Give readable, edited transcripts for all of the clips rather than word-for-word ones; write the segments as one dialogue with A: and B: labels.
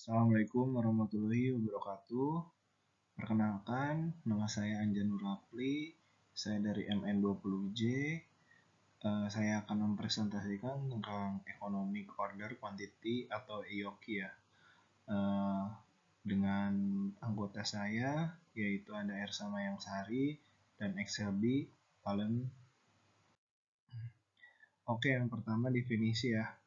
A: Assalamualaikum warahmatullahi wabarakatuh. Perkenalkan, nama saya Anjanur Rapli. Saya dari MN20J. Saya akan mempresentasikan tentang Economic Order Quantity atau EOQ ya. Dengan anggota saya, yaitu ada Ersa Mayangsari dan XLB Palen. Oke, yang pertama definisi ya.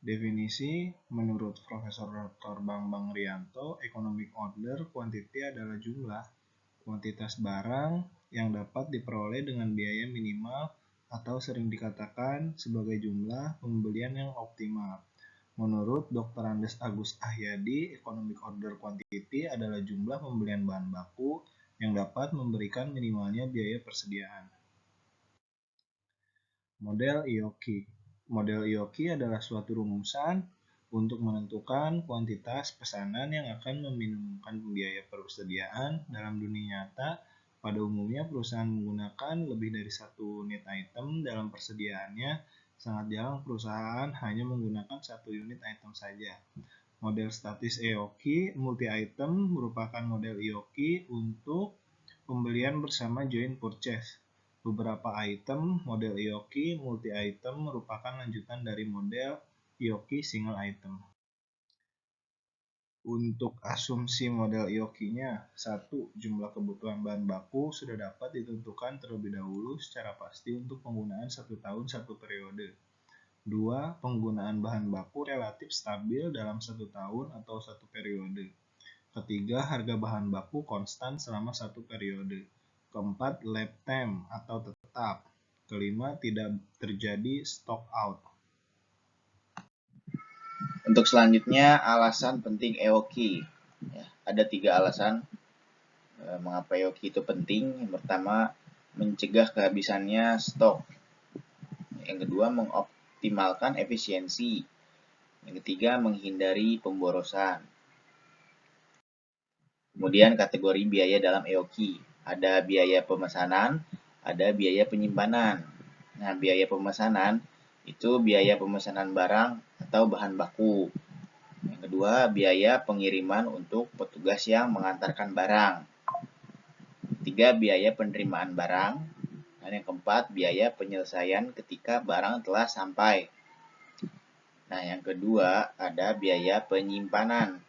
A: Definisi menurut Profesor Dr. Bambang Rianto, economic order quantity adalah jumlah kuantitas barang yang dapat diperoleh dengan biaya minimal atau sering dikatakan sebagai jumlah pembelian yang optimal. Menurut Dr. Andes Agus Ahyadi, economic order quantity adalah jumlah pembelian bahan baku yang dapat memberikan minimalnya biaya persediaan. Model IOQ. Model IOQ adalah suatu rumusan untuk menentukan kuantitas pesanan yang akan meminimumkan biaya persediaan dalam dunia nyata. Pada umumnya perusahaan menggunakan lebih dari satu unit item dalam persediaannya. Sangat jarang perusahaan hanya menggunakan satu unit item saja. Model statis EOQ multi-item merupakan model EOQ untuk pembelian bersama joint purchase. Beberapa item model EOQ multi-item merupakan lanjutan dari model EOQ single item. Untuk asumsi model EOQ-nya, 1. Jumlah kebutuhan bahan baku sudah dapat ditentukan terlebih dahulu secara pasti untuk penggunaan 1 tahun 1 periode. 2. Penggunaan bahan baku relatif stabil dalam 1 tahun atau 1 periode. Ketiga, harga bahan baku konstan selama 1 periode. Keempat, lab time atau tetap. Kelima, tidak terjadi stock out.
B: Untuk selanjutnya, alasan penting EOQ. Ya, ada 3 alasan mengapa EOQ itu penting. Yang pertama, mencegah kehabisannya stok. Yang kedua, mengoptimalkan efisiensi. Yang ketiga, menghindari pemborosan. Kemudian kategori biaya dalam EOQ. Ada biaya pemesanan, ada biaya penyimpanan. Nah, biaya pemesanan itu biaya pemesanan barang atau bahan baku. Yang kedua, biaya pengiriman untuk petugas yang mengantarkan barang. Ketiga, biaya penerimaan barang. Dan yang keempat, biaya penyelesaian ketika barang telah sampai. Nah, yang kedua ada biaya penyimpanan,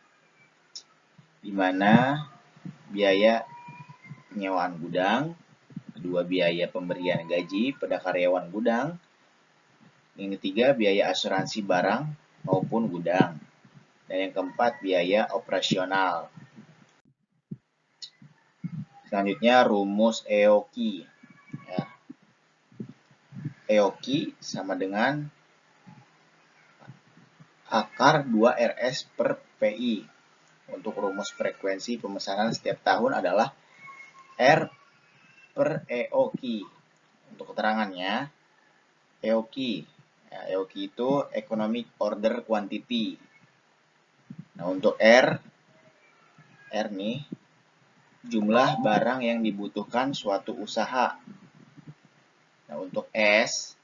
B: di mana biaya penyewaan gudang, kedua biaya pemberian gaji pada karyawan gudang, yang ketiga biaya asuransi barang maupun gudang, dan yang keempat biaya operasional. Selanjutnya rumus EOQ. Ya. EOQ sama dengan akar 2RS per PI. Untuk rumus frekuensi pemesanan setiap tahun adalah R per EOQ. Untuk keterangannya, EOQ. Ya, EOQ itu Economic Order Quantity. Nah, untuk R nih, jumlah barang yang dibutuhkan suatu usaha. Nah, untuk S,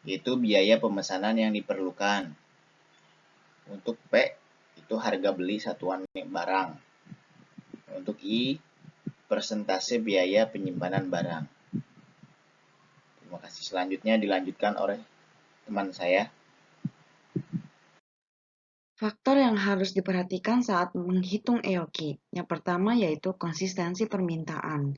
B: itu biaya pemesanan yang diperlukan. Untuk P, itu harga beli satuan barang. Untuk I, persentase biaya penyimpanan barang. Terima kasih. Selanjutnya dilanjutkan oleh teman saya.
C: Faktor yang harus diperhatikan saat menghitung EOQ. Yang pertama yaitu konsistensi permintaan.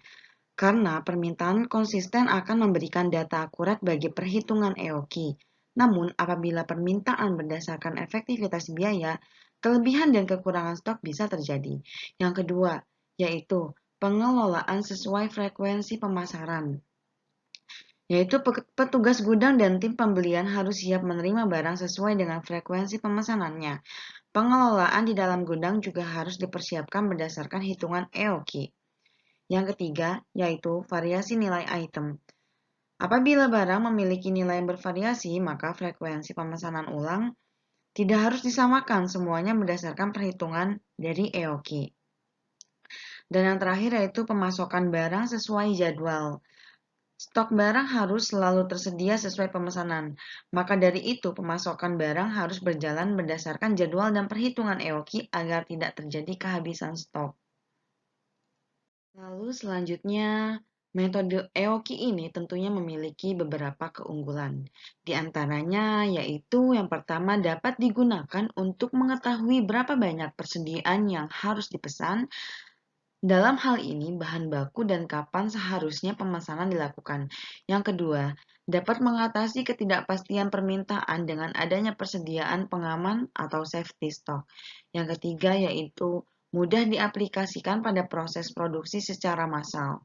C: Karena permintaan konsisten akan memberikan data akurat bagi perhitungan EOQ. Namun, apabila permintaan berdasarkan efektivitas biaya, kelebihan dan kekurangan stok bisa terjadi. Yang kedua, yaitu pengelolaan sesuai frekuensi pemasaran. Yaitu petugas gudang dan tim pembelian harus siap menerima barang sesuai dengan frekuensi pemesanannya. Pengelolaan di dalam gudang juga harus dipersiapkan berdasarkan hitungan EOQ. Yang ketiga, yaitu variasi nilai item. Apabila barang memiliki nilai yang bervariasi, maka frekuensi pemesanan ulang tidak harus disamakan, semuanya berdasarkan perhitungan dari EOQ. Dan yang terakhir yaitu pemasokan barang sesuai jadwal. Stok barang harus selalu tersedia sesuai pemesanan. Maka dari itu, pemasokan barang harus berjalan berdasarkan jadwal dan perhitungan EOKI agar tidak terjadi kehabisan stok. Lalu selanjutnya, metode EOKI ini tentunya memiliki beberapa keunggulan. Di antaranya yaitu yang pertama dapat digunakan untuk mengetahui berapa banyak persediaan yang harus dipesan. Dalam hal ini, bahan baku dan kapan seharusnya pemesanan dilakukan. Yang kedua, dapat mengatasi ketidakpastian permintaan dengan adanya persediaan pengaman atau safety stock. Yang ketiga yaitu mudah diaplikasikan pada proses produksi secara massal.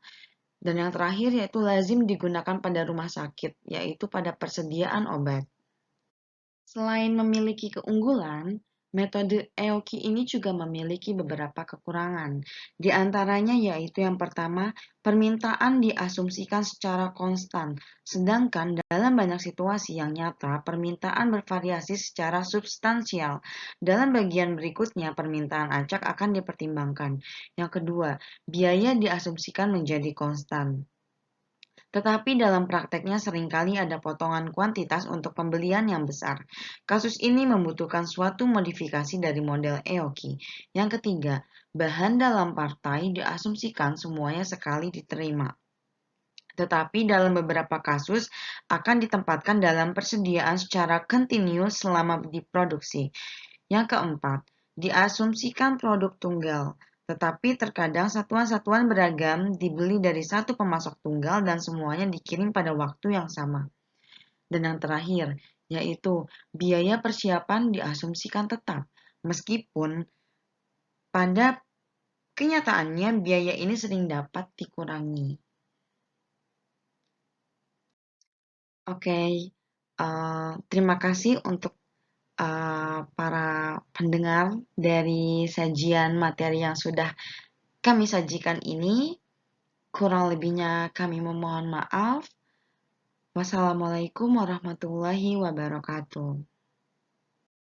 C: Dan yang terakhir yaitu lazim digunakan pada rumah sakit, yaitu pada persediaan obat. Selain memiliki keunggulan, metode EOKI ini juga memiliki beberapa kekurangan. Di antaranya yaitu yang pertama, permintaan diasumsikan secara konstan, sedangkan dalam banyak situasi yang nyata, permintaan bervariasi secara substansial. Dalam bagian berikutnya, permintaan acak akan dipertimbangkan. Yang kedua, biaya diasumsikan menjadi konstan. Tetapi dalam prakteknya seringkali ada potongan kuantitas untuk pembelian yang besar. Kasus ini membutuhkan suatu modifikasi dari model EOKI. Yang ketiga, bahan dalam partai diasumsikan semuanya sekali diterima. Tetapi dalam beberapa kasus akan ditempatkan dalam persediaan secara kontinus selama diproduksi. Yang keempat, diasumsikan produk tunggal. Tetapi terkadang satuan-satuan beragam dibeli dari satu pemasok tunggal dan semuanya dikirim pada waktu yang sama. Dan yang terakhir, yaitu biaya persiapan diasumsikan tetap, meskipun pada kenyataannya biaya ini sering dapat dikurangi. Oke, terima kasih untuk para pendengar dari sajian materi yang sudah kami sajikan ini. Kurang lebihnya kami memohon maaf. Wassalamualaikum warahmatullahi wabarakatuh.